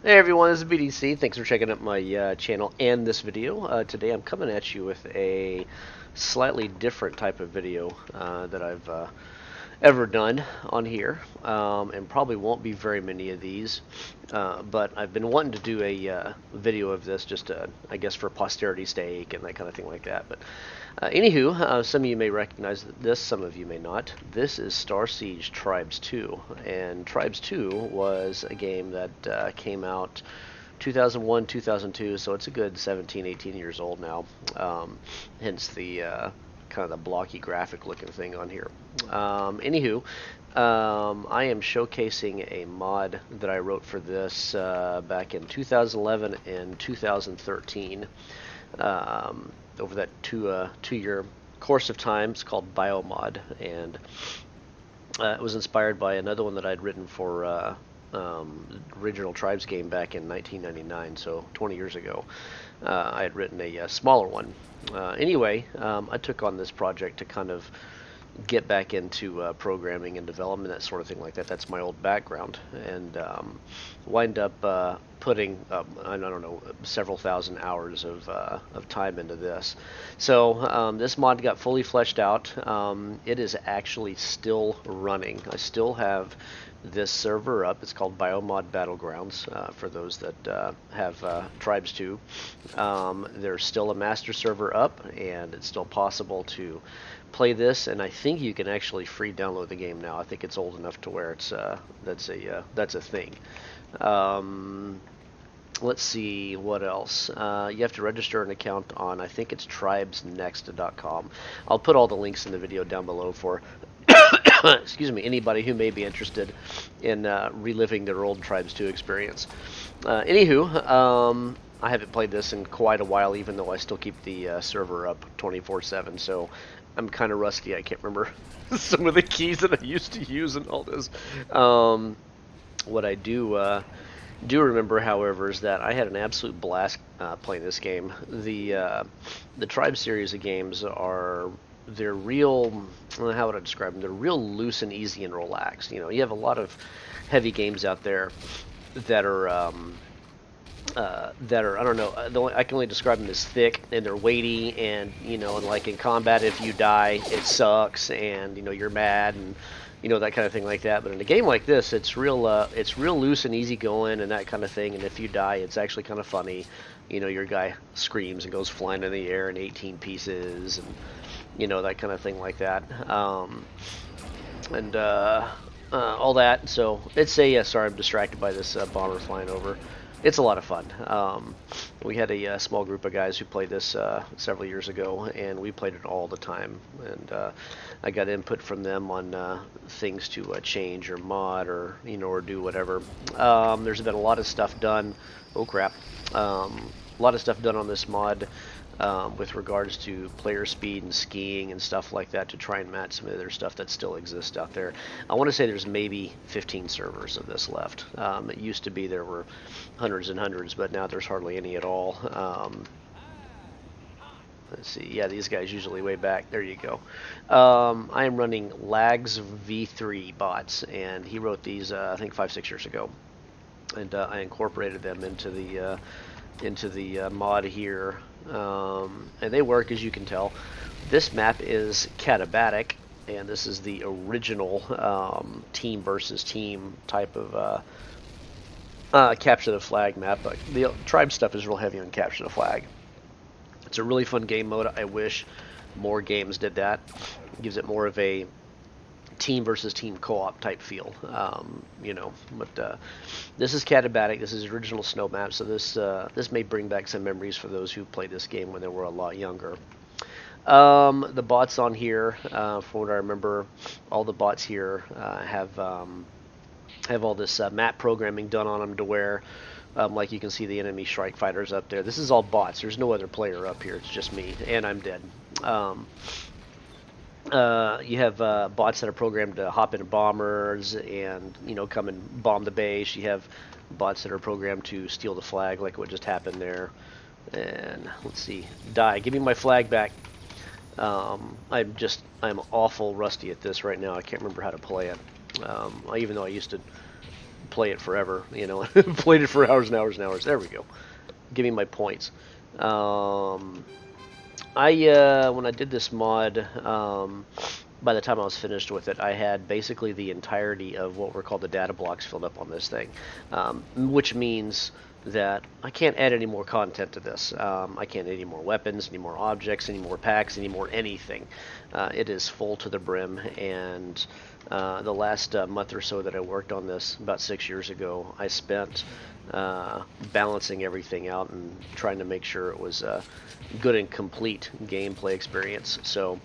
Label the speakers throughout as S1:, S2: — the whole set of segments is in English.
S1: Hey everyone, this is BDC. Thanks for checking out my channel and this video. Today I'm coming at you with a slightly different type of video that I've ever done on here, and probably won't be very many of these. But I've been wanting to do a video of this just, I guess, for posterity's sake and that kind of thing like that. But anywho, some of you may recognize this, some of you may not. This is Star Siege Tribes 2, and Tribes 2 was a game that came out 2001, 2002, so it's a good 17, 18 years old now. Hence the kind of the blocky graphic looking thing on here. Anywho, I am showcasing a mod that I wrote for this back in 2011 and 2013. Over that two-year course of time. It's called BIOMod, and it was inspired by another one that I'd written for original Tribes game back in 1999, so 20 years ago. I had written a smaller one. Anyway, I took on this project to kind of get back into programming and development, that sort of thing like that. That's my old background, and wind up putting I don't know, several thousand hours of time into this. So this mod got fully fleshed out. It is actually still running. I still have this server up. It's called BIOMod Battlegrounds for those that have Tribes 2. There's still a master server up, and it's still possible to play this, and I think you can actually free download the game now. I think it's old enough to where it's that's a thing. Let's see what else. You have to register an account on, I think it's tribesnext.com. I'll put all the links in the video down below for excuse me, anybody who may be interested in reliving their old Tribes 2 experience. Anywho, I haven't played this in quite a while, even though I still keep the server up 24/7, so I'm kind of rusty. I can't remember some of the keys that I used to use and all this. What I do remember, however, is that I had an absolute blast playing this game. The Tribe series of games they're real, how would I describe them? They're real loose and easy and relaxed. You know, you have a lot of heavy games out there that are I don't know, I can only describe them as thick, and they're weighty, and you know, and like in combat, if you die, it sucks, and you know, you're mad, and you know, that kind of thing like that. But in a game like this, it's real loose and easy going and that kind of thing. And if you die, it's actually kind of funny. You know, your guy screams and goes flying in the air in 18 pieces, and you know, that kind of thing like that. And all that. So it's a sorry, I'm distracted by this bomber flying over. It's a lot of fun. We had a small group of guys who played this several years ago, and we played it all the time. And I got input from them on things to change or mod or, you know, or do whatever. There's been a lot of stuff done. Oh crap! A lot of stuff done on this mod with regards to player speed and skiing and stuff like that to try and match some of the other stuff that still exists out there. I want to say there's maybe 15 servers of this left. It used to be there were hundreds and hundreds, but now there's hardly any at all. Let's see. Yeah, these guys usually way back. There you go. I am running Lags V3 bots, and he wrote these I think 5-6 years ago, and I incorporated them into the mod here. And they work, as you can tell. This map is katabatic, and this is the original team versus team type of capture the flag map. But the tribe stuff is real heavy on capture the flag. It's a really fun game mode. I wish more games did that. It gives it more of a team versus team co-op type feel, you know. But this is katabatic. This is original snow map, so this may bring back some memories for those who played this game when they were a lot younger. The bots on here, from what I remember, all the bots here have all this map programming done on them to where, like you can see the enemy strike fighters up there. This is all bots. There's no other player up here. It's just me, and I'm dead. You have bots that are programmed to hop into bombers and, you know, come and bomb the base. You have bots that are programmed to steal the flag, like what just happened there. And let's see, die. Give me my flag back. I'm awful rusty at this right now. I can't remember how to play it. Even though I used to play it forever, you know. Played it for hours and hours and hours. There we go. Give me my points. When I did this mod, by the time I was finished with it, I had basically the entirety of what were called the data blocks filled up on this thing, which means that I can't add any more content to this. I can't add any more weapons, any more objects, any more packs, any more anything. It is full to the brim, and the last month or so that I worked on this, about 6 years ago, I spent balancing everything out and trying to make sure it was a good and complete gameplay experience. So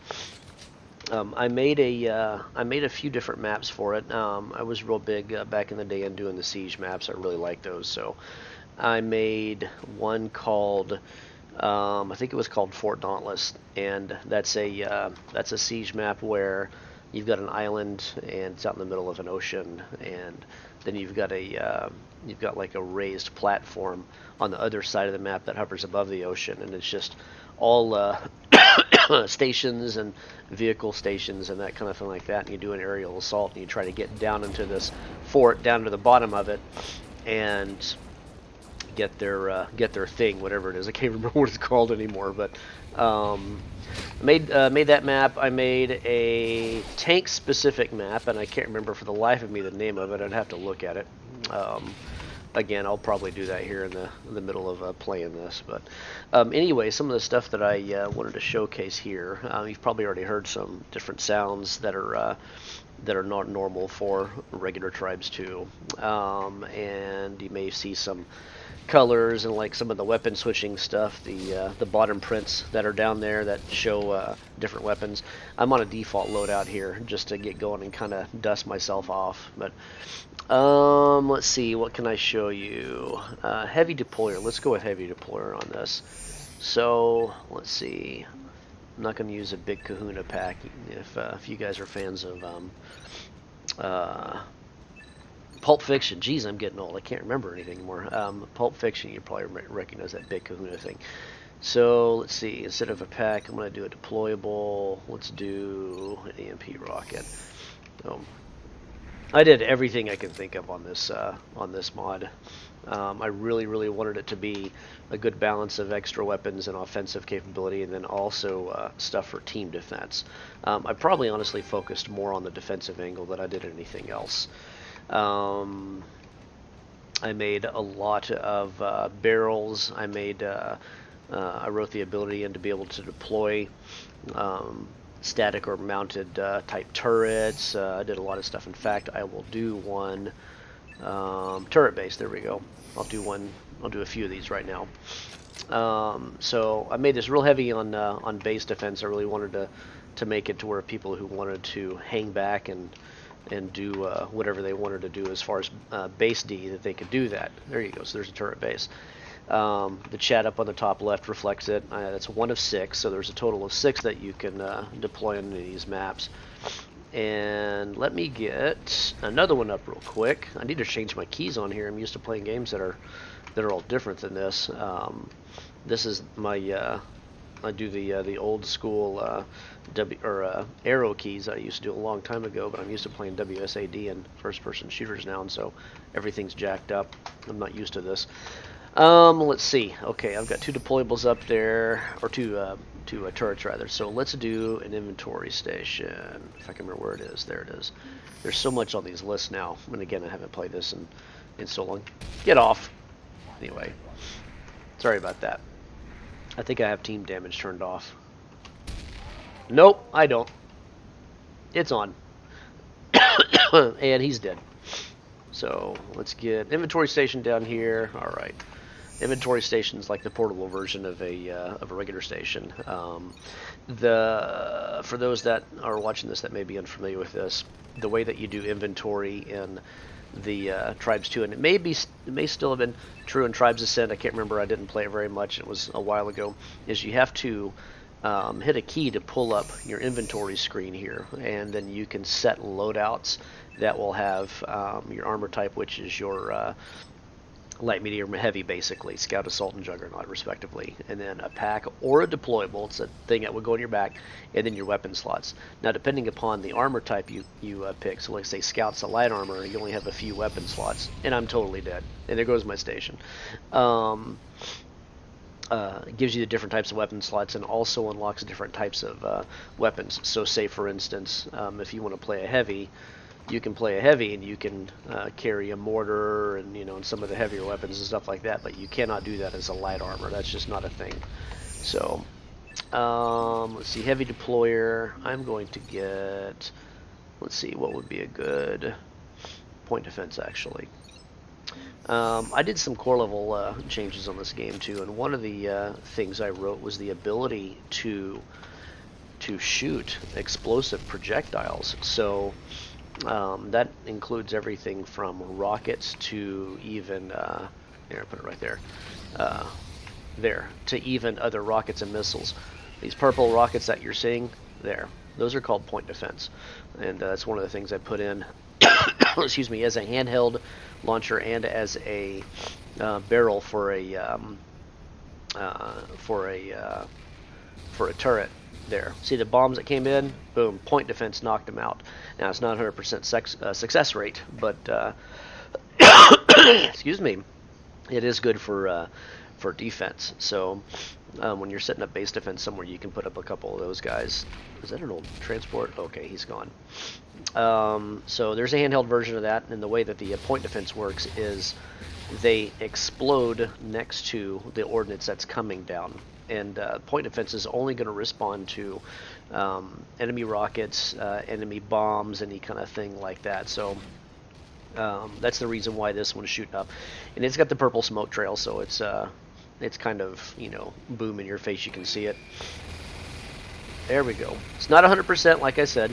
S1: I made a few different maps for it. I was real big back in the day in doing the siege maps. I really like those. So I made one called I think it was called Fort Dauntless, and that's a siege map where you've got an island and it's out in the middle of an ocean, and then you've got like a raised platform on the other side of the map that hovers above the ocean, and it's just all stations and vehicle stations and that kind of thing like that. And you do an aerial assault and you try to get down into this fort, down to the bottom of it, and get their thing, whatever it is. I can't remember what it's called anymore, but made that map. I made a tank specific map, and I can't remember for the life of me the name of it. I'd have to look at it. Again, I'll probably do that here in the middle of playing this. But anyway, some of the stuff that I wanted to showcase here, you've probably already heard some different sounds that are not normal for regular Tribes 2, and you may see some colors and like some of the weapon switching stuff, the bottom prints that are down there that show different weapons. I'm on a default loadout here just to get going and kind of dust myself off. But let's see, what can I show you? Heavy deployer. Let's go with heavy deployer on this. So let's see. I'm not going to use a big Kahuna pack. If you guys are fans of Pulp Fiction. Geez, I'm getting old. I can't remember anything anymore. Pulp Fiction, you probably recognize that big Kahuna thing. So let's see. Instead of a pack, I'm going to do a deployable. Let's do an EMP rocket. I did everything I could think of on this mod. I really wanted it to be a good balance of extra weapons and offensive capability, and then also stuff for team defense. I probably honestly focused more on the defensive angle than I did anything else. I made a lot of barrels. I wrote the ability in to be able to deploy static or mounted type turrets. I did a lot of stuff. In fact, I will do one turret base. There we go. I'll do one. I'll do a few of these right now. So I made this real heavy on base defense. I really wanted to make it to where people who wanted to hang back and do whatever they wanted to do as far as base D, that they could do that. There you go. So there's a turret base. The chat up on the top left reflects it. That's one of 6, so there's a total of 6 that you can deploy into these maps. And let me get another one up real quick. I need to change my keys on here. I'm used to playing games that are all different than this. This is my I do the old school arrow keys I used to do a long time ago, but I'm used to playing WSAD and first-person shooters now, and so everything's jacked up. I'm not used to this. Let's see. Okay, I've got 2 deployables up there, or two turrets rather. So let's do an inventory station. If I can remember where it is. There it is. There's so much on these lists now. And again, I haven't played this in so long. Get off. Anyway, sorry about that. I think I have team damage turned off. Nope, I don't. It's on. And he's dead. So let's get inventory station down here. All right. Inventory station is like the portable version of a regular station. For those that are watching this that may be unfamiliar with this, the way that you do inventory in the Tribes 2, and it may still have been true in Tribes Ascent. I can't remember. I didn't play it very much. It was a while ago. Is you have to hit a key to pull up your inventory screen here, and then you can set loadouts that will have your armor type, which is your light, medium, or heavy, basically, scout, assault, and juggernaut, respectively, and then a pack or a deployable. It's a thing that would go in your back, and then your weapon slots. Now, depending upon the armor type you pick, so let's say scout's a light armor, you only have a few weapon slots, and I'm totally dead. And there goes my station. It gives you the different types of weapon slots and also unlocks different types of weapons. So, say for instance, if you want to play a heavy, you can play a heavy and you can carry a mortar and and some of the heavier weapons and stuff like that, but you cannot do that as a light armor. That's just not a thing. So let's see, heavy deployer. I'm going to get, let's see, what would be a good point defense actually. I did some core level changes on this game too, and one of the things I wrote was the ability to shoot explosive projectiles. So that includes everything from rockets to even, here, I put it right there, to even other rockets and missiles. These purple rockets that you're seeing there, those are called point defense. And that's one of the things I put in, excuse me, as a handheld launcher and as a barrel for a turret. There. See the bombs that came in? Boom. Point defense knocked them out. Now, it's not 100% success rate, but excuse me, it is good for defense. So when you're setting up base defense somewhere, you can put up a couple of those guys. Is that an old transport? Okay, he's gone. So there's a handheld version of that, and the way that the point defense works is they explode next to the ordnance that's coming down. And point defense is only going to respond to enemy rockets, enemy bombs, any kind of thing like that. So that's the reason why this one's shooting up. And it's got the purple smoke trail, so it's kind of, boom in your face. You can see it. There we go. It's not 100%, like I said.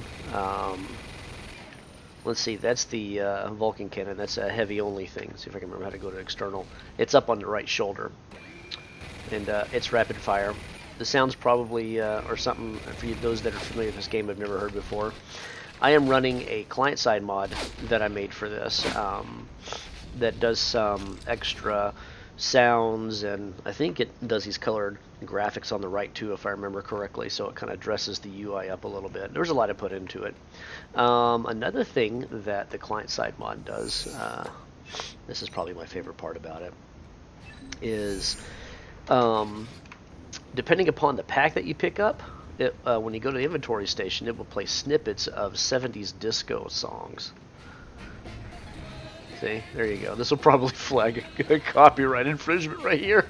S1: Let's see, that's the Vulcan cannon. That's a heavy only thing. See if I can remember how to go to external. It's up on the right shoulder. And it's rapid fire. The sounds probably are something for you, those that are familiar with this game have never heard before. I am running a client-side mod that I made for this that does some extra sounds, and I think it does these colored graphics on the right too, if I remember correctly, so it kind of dresses the UI up a little bit. There's a lot to put into it. Another thing that the client-side mod does, this is probably my favorite part about it, is depending upon the pack that you pick up, when you go to the inventory station, it will play snippets of 70s disco songs. See, there you go. This will probably flag a copyright infringement right here.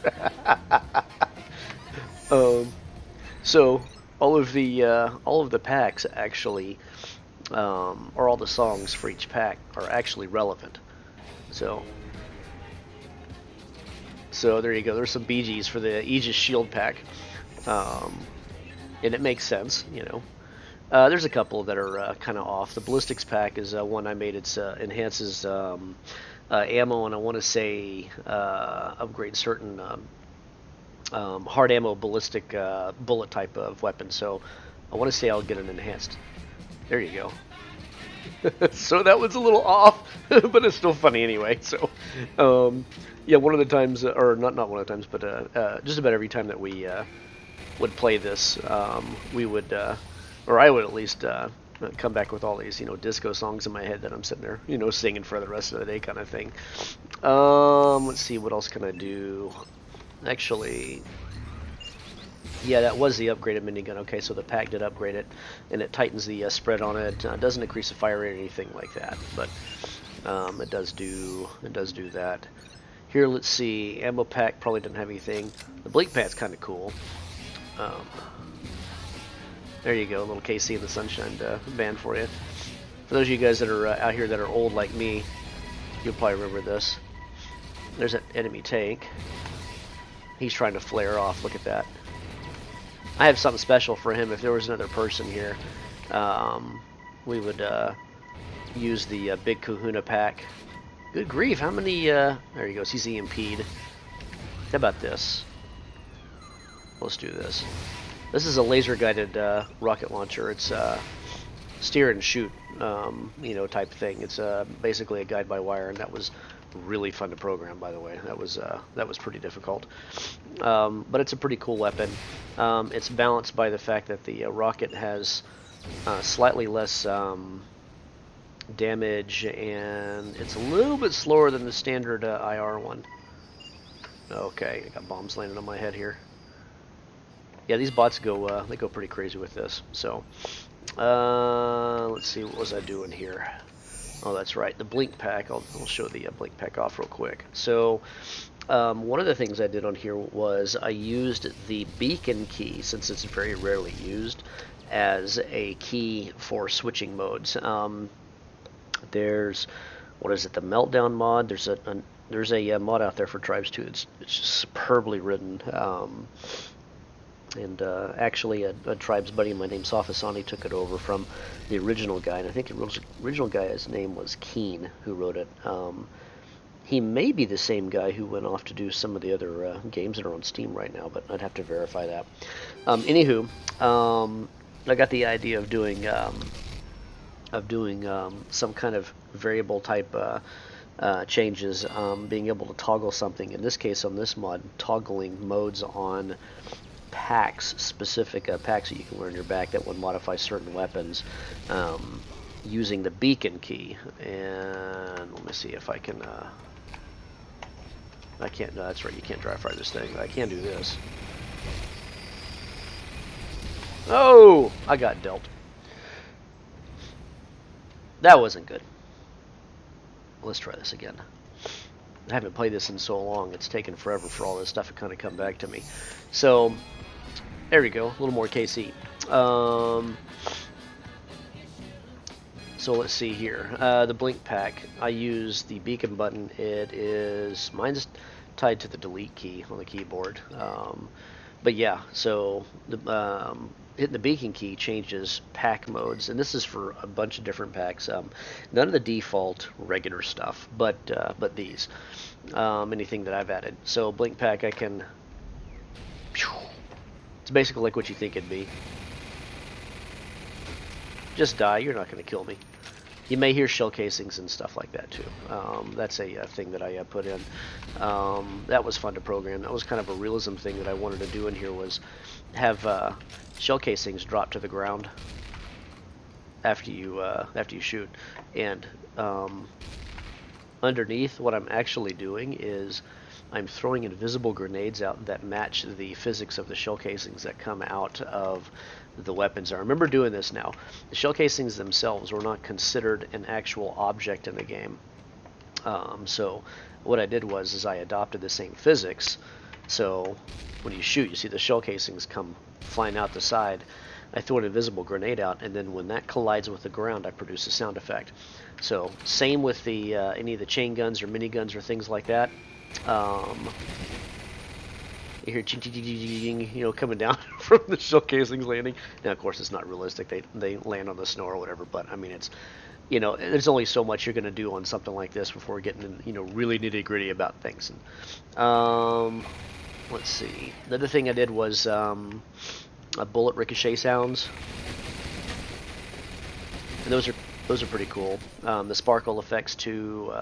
S1: So all of the packs actually, or all the songs for each pack are actually relevant. So there you go. There's some Bee Gees for the Aegis Shield pack, and it makes sense, There's a couple that are kind of off. The Ballistics pack is one I made. It enhances ammo, and I want to say upgrade certain hard ammo ballistic bullet type of weapon. So I want to say I'll get an enhanced. There you go. So that was a little off, but it's still funny anyway. So yeah, one of the times, or not one of the times, but just about every time that we would play this, we would, or I would at least, come back with all these, disco songs in my head that I'm sitting there, singing for the rest of the day kind of thing. Let's see, what else can I do? Actually, yeah, that was the upgraded minigun. Okay, so the pack did upgrade it, and it tightens the spread on it. Doesn't increase the fire rate or anything like that, but it does do that. Here, let's see. Ammo pack probably doesn't have anything. The blink pad's kind of cool. There you go, a little KC in the Sunshine band for you. For those of you guys that are out here that are old like me, you'll probably remember this. There's an enemy tank. He's trying to flare off. Look at that. I have something special for him. If there was another person here, we would use the Big Kahuna pack. Good grief, how many, there he goes, he's EMP'd. How about this? Let's do this. This is a laser-guided rocket launcher. It's steer and shoot, type thing. It's basically a guide-by-wire, and that was really fun to program, by the way. That was pretty difficult. But it's a pretty cool weapon. It's balanced by the fact that the rocket has slightly less damage, and it's a little bit slower than the standard IR one. Okay, I got bombs landing on my head here. Yeah, these bots go they go pretty crazy with this. So let's see, what was I doing here? Oh, that's right, the blink pack. I'll show the blink pack off real quick. So one of the things I did on here was I used the beacon key, since it's very rarely used, as a key for switching modes. There's, what is it, the Meltdown mod? There's a mod out there for Tribes 2. It's just superbly written. And actually, a Tribes buddy of mine named Safasani took it over from the original guy, and I think the original guy's name was Keen, who wrote it. He may be the same guy who went off to do some of the other games that are on Steam right now, but I'd have to verify that. Anywho, I got the idea of doing some kind of variable type changes, being able to toggle something. In this case, on this mod, toggling modes on packs, specific packs that you can wear on your back that would modify certain weapons, using the beacon key. And let me see if I can. I can't. No, that's right. You can't dry fire this thing. I can do this. Oh, I got dealt. That wasn't good. Let's try this again. I haven't played this in so long. It's taken forever for all this stuff to kind of come back to me. So there we go. A little more KC. So let's see here. The blink pack. I use the beacon button. Mine's tied to the delete key on the keyboard. But yeah, so hitting the beacon key changes pack modes, and this is for a bunch of different packs. None of the default regular stuff, but these. Anything that I've added. So blink pack, I can. It's basically like what you think it'd be. Just die. You're not going to kill me. You may hear shell casings and stuff like that too. That's a thing that I put in. That was fun to program. That was kind of a realism thing that I wanted to do in here, was have shell casings drop to the ground after you shoot. And underneath, what I'm actually doing is I'm throwing invisible grenades out that match the physics of the shell casings that come out of the weapons. I remember doing this now. The shell casings themselves were not considered an actual object in the game. So what I did was I adopted the same physics. So when you shoot, you see the shell casings come flying out the side. I throw an invisible grenade out, and then when that collides with the ground, I produce a sound effect. So same with the any of the chain guns or miniguns or things like that. You hear ching, ching, ching, ching, ching, you know, coming down from the shell casings landing. Now, of course, it's not realistic. They land on the snow or whatever, but I mean, it's, you know, there's only so much you're going to do on something like this before getting, you know, really nitty gritty about things. And, let's see. The other thing I did was a bullet ricochet sounds, and those are pretty cool. The sparkle effects too.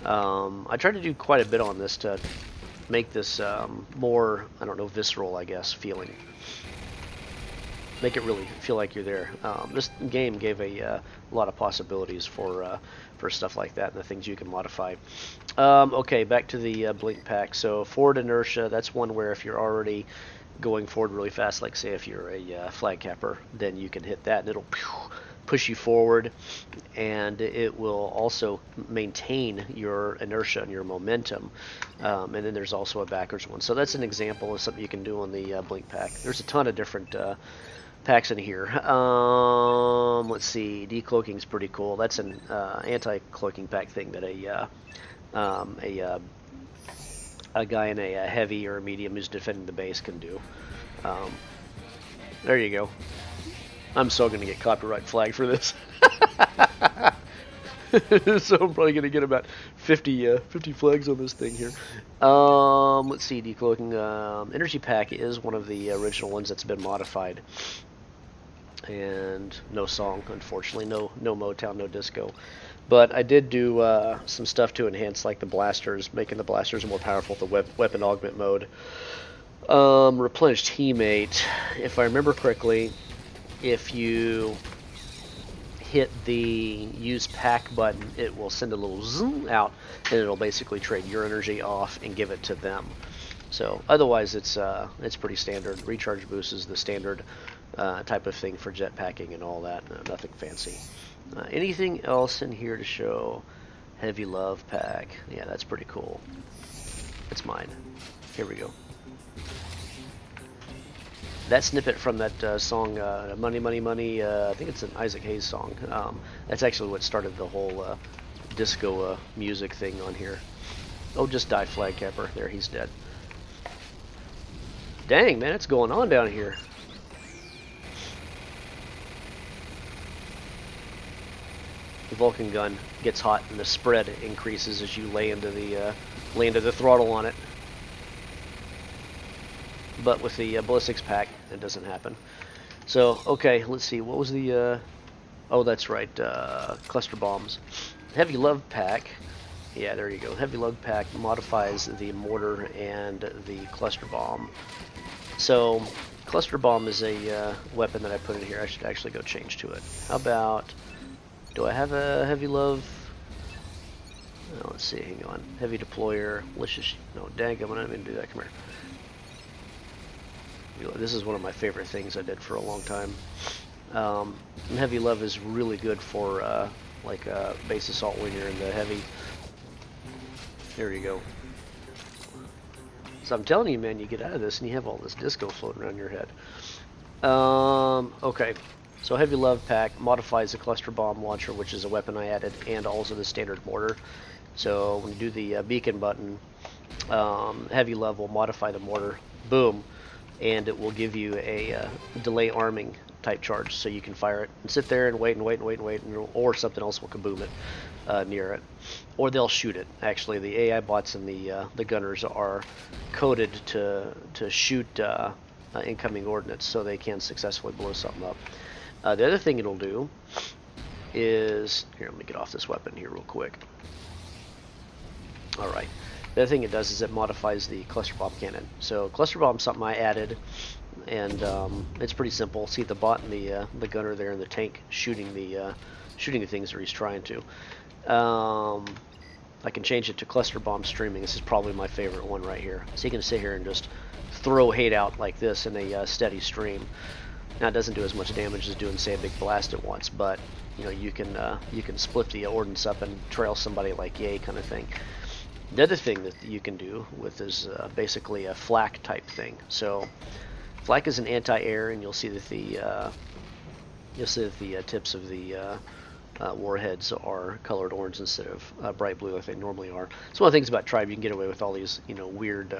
S1: I tried to do quite a bit on this to make this more, I don't know, visceral, I guess, feeling. Make it really feel like you're there. This game gave a lot of possibilities for stuff like that and the things you can modify. Okay, back to the blink pack. So forward inertia, that's one where if you're already going forward really fast, like say if you're a flag capper, then you can hit that and it'll push you forward, and it will also maintain your inertia and your momentum. And then there's also a backwards one. So that's an example of something you can do on the blink pack. There's a ton of different packs in here. Let's see, decloaking is pretty cool. That's an anti-cloaking pack thing that a guy in a heavy or a medium who's defending the base can do. There you go. I'm so going to get copyright flagged for this. So I'm probably going to get about 50 flags on this thing here. Let's see, decloaking. Energy pack is one of the original ones that's been modified. And no song, unfortunately. No Motown, no disco. But I did do some stuff to enhance like the blasters, making the blasters more powerful with the weapon augment mode. Replenish teammate. If I remember correctly, if you hit the use pack button, it will send a little zoom out, and it'll basically trade your energy off and give it to them. So otherwise, it's pretty standard. Recharge boost is the standard type of thing for jetpacking and all that. Nothing fancy. Anything else in here to show? Heavy love pack. Yeah, that's pretty cool. That's mine. Here we go. That snippet from that song, Money, Money, Money, I think it's an Isaac Hayes song. That's actually what started the whole disco music thing on here. Oh, just died, flag camper. There, he's dead. Dang, man, it's going on down here. The Vulcan gun gets hot and the spread increases as you lay into the throttle on it. But with the ballistics pack, it doesn't happen. So, okay, let's see. What was the... oh, that's right. Cluster bombs. Heavy love pack. Yeah, there you go. Heavy love pack modifies the mortar and the cluster bomb. So, cluster bomb is a weapon that I put in here. I should actually go change to it. How about... do I have a heavy love? Oh, let's see. Hang on. Heavy deployer. Let's just... no, dang, I'm not even do that. Come here. This is one of my favorite things I did for a long time. And heavy love is really good for like base assault when you're in the heavy. There you go. So I'm telling you, man, you get out of this and you have all this disco floating around your head. Okay, so heavy love pack modifies the cluster bomb launcher, which is a weapon I added, and also the standard mortar. So when you do the beacon button, heavy love will modify the mortar. Boom. And it will give you a delay arming type charge, so you can fire it and sit there and wait and wait and wait and wait, or something else will kaboom it near it, or they'll shoot it. Actually, the AI bots and the gunners are coded to shoot incoming ordnance, so they can successfully blow something up. The other thing it'll do is here. Let me get off this weapon here real quick. All right. The other thing it does is it modifies the cluster bomb cannon. So cluster bomb is something I added, and it's pretty simple. See the bot and the gunner there in the tank shooting the things that he's trying to. I can change it to cluster bomb streaming. This is probably my favorite one right here. So you can sit here and just throw hate out like this in a steady stream. Now it doesn't do as much damage as doing, say, a big blast at once, but you know, you can split the ordnance up and trail somebody like yay kind of thing. The other thing that you can do with is basically a flak type thing. So flak is an anti-air, and you'll see that the tips of the warheads are colored orange instead of bright blue like they normally are. It's one of the things about Tribe. You can get away with all these weird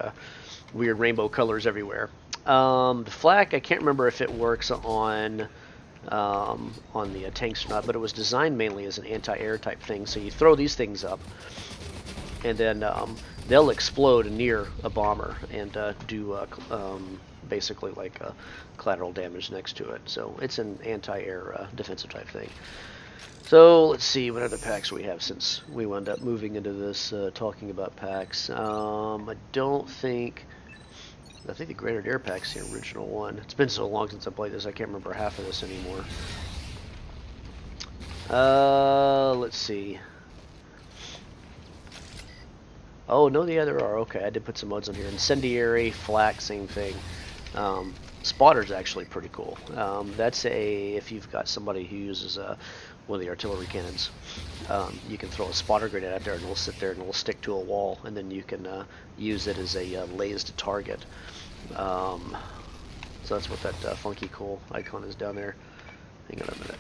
S1: rainbow colors everywhere. The flak, I can't remember if it works on the tanks or not, but it was designed mainly as an anti-air type thing. So you throw these things up, and then they'll explode near a bomber and do basically like collateral damage next to it. So it's an anti-air defensive type thing. So let's see what other packs we have, since we wound up moving into this talking about packs. I think the Grenadier pack's the original one. It's been so long since I played this, I can't remember half of this anymore. Let's see. Oh, no, the other are. Okay, I did put some mods on here. Incendiary, flak, same thing. Spotter's actually pretty cool. That's if you've got somebody who uses one of the artillery cannons, you can throw a spotter grenade out there and it'll sit there and it'll stick to a wall, and then you can use it as a lased target. So that's what that funky cool icon is down there. Hang on a minute.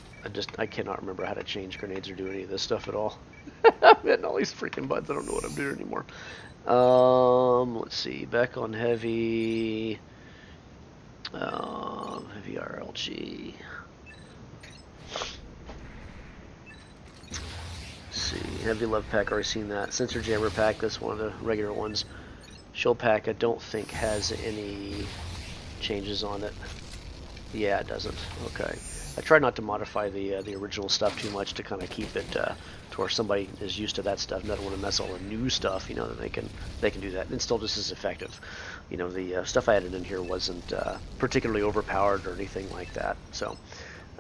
S1: I cannot remember how to change grenades or do any of this stuff at all. I'm hitting all these freaking buttons. I don't know what I'm doing anymore. Let's see. Back on heavy. Heavy RLG. Let's see. Heavy love pack. Already seen that. Sensor jammer pack. That's one of the regular ones. Shield pack. I don't think has any changes on it. Yeah, it doesn't. Okay. I try not to modify the original stuff too much to kind of keep it to where somebody is used to that stuff and doesn't want to mess all the new stuff. You know, that they can do that and still just as effective. You know, the stuff I added in here wasn't particularly overpowered or anything like that. So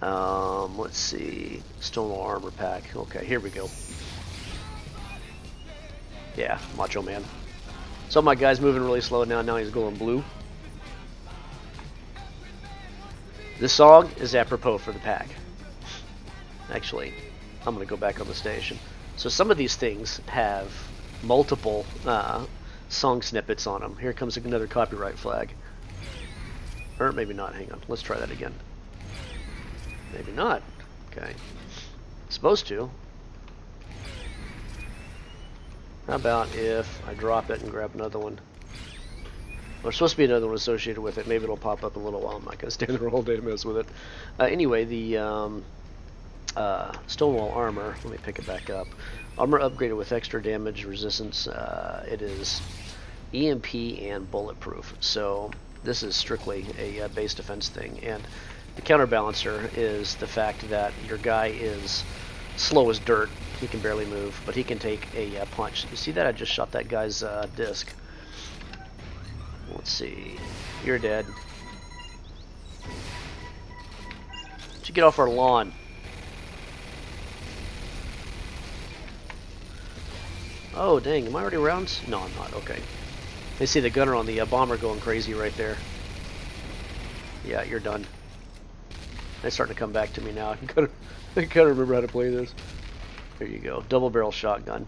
S1: let's see, Stonewall armor pack. Okay, here we go. Yeah, Macho Man. So my guy's moving really slow now. Now he's going blue. This song is apropos for the pack. Actually, I'm going to go back on the station. So some of these things have multiple song snippets on them. Here comes another copyright flag. Or maybe not. Hang on. Let's try that again. Maybe not. Okay. Supposed to. How about if I drop it and grab another one? There's supposed to be another one associated with it. Maybe it'll pop up in a little while. I'm not going to stand there all day and mess with it. Anyway, the Stonewall armor, let me pick it back up. Armor upgraded with extra damage resistance. It is EMP and bulletproof. So this is strictly a base defense thing. And the counterbalancer is the fact that your guy is slow as dirt. He can barely move, but he can take a punch. You see that? I just shot that guy's disc. Let's see. You're dead. Did you get off our lawn? Oh, dang. Am I already around? No, I'm not. Okay. They see the gunner on the bomber going crazy right there. Yeah, you're done. They're starting to come back to me now. I gotta remember how to play this. There you go. Double barrel shotgun.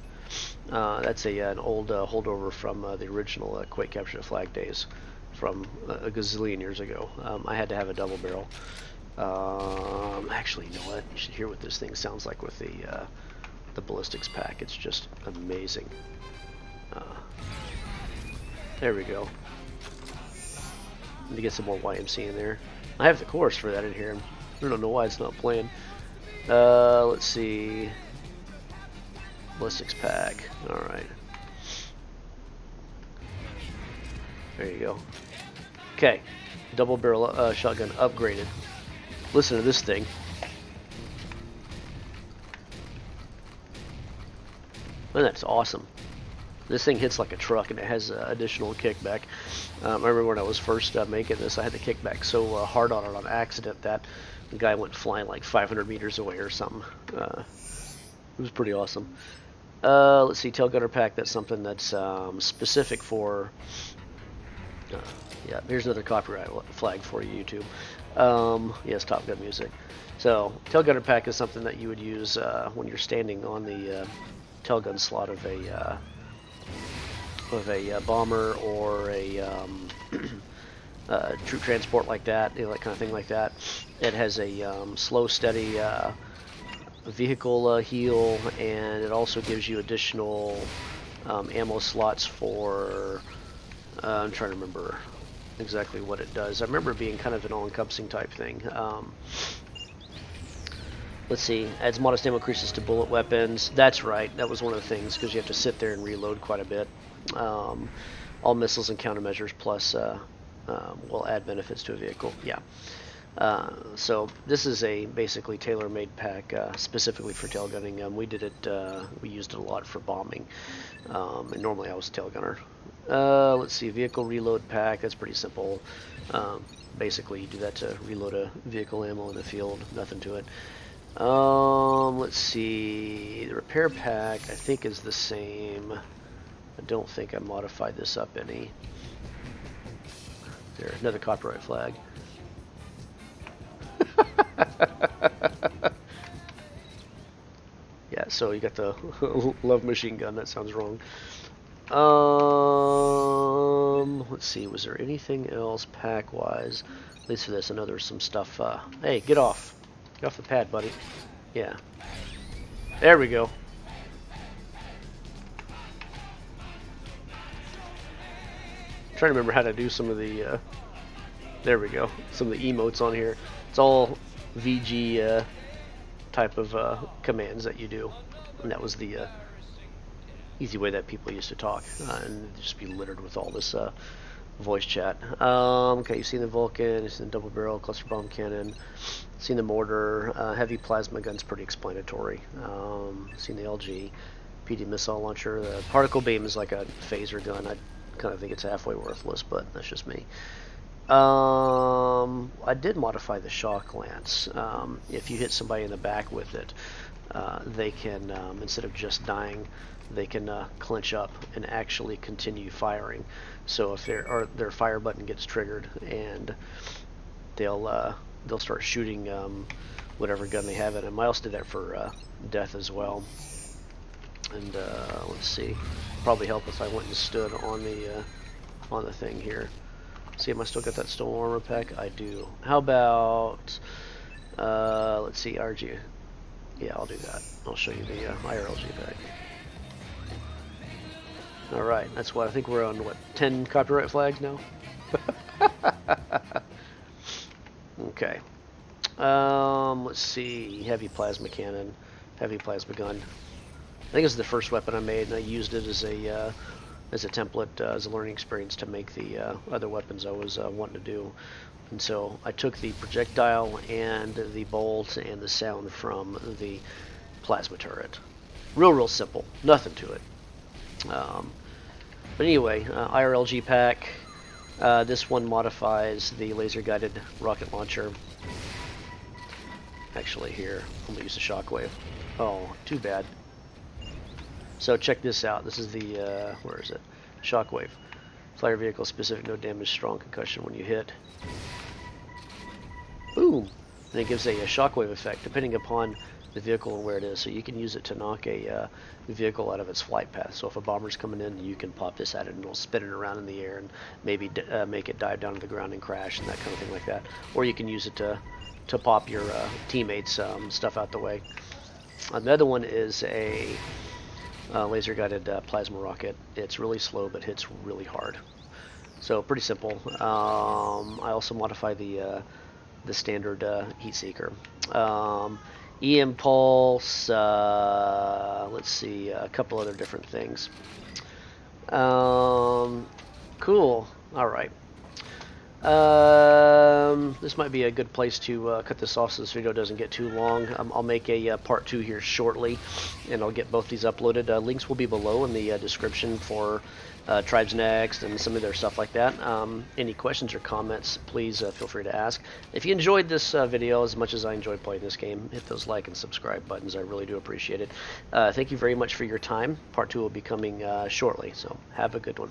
S1: That's an old holdover from the original Quake Capture the Flag days from a gazillion years ago. I had to have a double barrel. Actually, you know what? You should hear what this thing sounds like with the ballistics pack. It's just amazing. There we go. Need to get some more YMC in there. I have the chorus for that in here. I don't know why it's not playing. Let's see. Ballistics pack. Alright. There you go. Okay. Double barrel shotgun upgraded. Listen to this thing. And that's awesome. This thing hits like a truck and it has additional kickback. I remember when I was first making this, I had the kickback so hard on it on accident that the guy went flying like 500 meters away or something. It was pretty awesome. Let's see, tail gunner pack. That's something that's specific for. Yeah, here's another copyright flag for you, YouTube. Yes, Top Gun music. So, tail gunner pack is something that you would use when you're standing on the tail gun slot of a bomber or a troop transport like that, you know, that kind of thing like that. It has a slow, steady vehicle heal, and it also gives you additional ammo slots for I'm trying to remember exactly what it does. I remember it being kind of an all-encompassing type thing. Let's see, adds modest ammo increases to bullet weapons. That's right, that was one of the things, because you have to sit there and reload quite a bit. All missiles and countermeasures plus will add benefits to a vehicle. Yeah. So this is a basically tailor-made pack specifically for tail gunning. We did it. We used it a lot for bombing. And normally I was a tail gunner. Let's see, vehicle reload pack. That's pretty simple. Basically, you do that to reload a vehicle ammo in the field. Nothing to it. Let's see. The repair pack I think is the same. I don't think I modified this up any. There, another copyright flag. Yeah, so you got the love machine gun. That sounds wrong. Let's see. Was there anything else pack-wise? At least for this, I know there's some stuff. Hey, get off! Get off the pad, buddy. Yeah. There we go. I'm trying to remember how to do some of the. There we go. Some of the emotes on here. It's all VG type of commands that you do, and that was the easy way that people used to talk, and just be littered with all this voice chat. Okay, you've seen the Vulcan, you've seen the double barrel cluster bomb cannon. Seen the mortar, heavy plasma gun's pretty explanatory. Seen the LG, PD missile launcher. The particle beam is like a phaser gun. I kind of think it's halfway worthless, but that's just me. I did modify the shock lance. If you hit somebody in the back with it, they can, instead of just dying, they can clench up and actually continue firing. So if their fire button gets triggered, and they'll start shooting whatever gun they have in them. I also did that for death as well. And let's see, probably help if I went and stood on the thing here. See, am I still got that stolen armor pack? I do. How about let's see, RG. Yeah, I'll do that. I'll show you the IRLG pack. All right, that's what I think we're on. What, 10 copyright flags now? Okay. Let's see. Heavy plasma cannon, heavy plasma gun. I think it's the first weapon I made, and I used it as a template, as a learning experience to make the other weapons I was wanting to do. And so I took the projectile and the bolt and the sound from the plasma turret. Real simple. Nothing to it. But anyway, IRLG pack. This one modifies the laser-guided rocket launcher. Actually, here, I'm going to use the shockwave. Oh, too bad. So check this out. This is the, where is it? Shockwave. Flyer vehicle specific, no damage, strong concussion when you hit. Boom! And it gives a shockwave effect depending upon the vehicle and where it is. So you can use it to knock a vehicle out of its flight path. So if a bomber's coming in, you can pop this at it and it'll spin it around in the air and maybe make it dive down to the ground and crash and that kind of thing like that. Or you can use it to pop your teammates' stuff out the way. Another one is a laser-guided plasma rocket. It's really slow but hits really hard. So pretty simple. I also modify the standard heat seeker. EM pulse. Let's see, a couple other different things. Cool. All right. This might be a good place to cut this off so this video doesn't get too long. I'll make a part 2 here shortly, and I'll get both these uploaded. Links will be below in the description for Tribes Next and some of their stuff like that. Any questions or comments, please feel free to ask. If you enjoyed this video as much as I enjoyed playing this game, hit those like and subscribe buttons. I really do appreciate it. Thank you very much for your time. Part 2 will be coming shortly, so have a good one.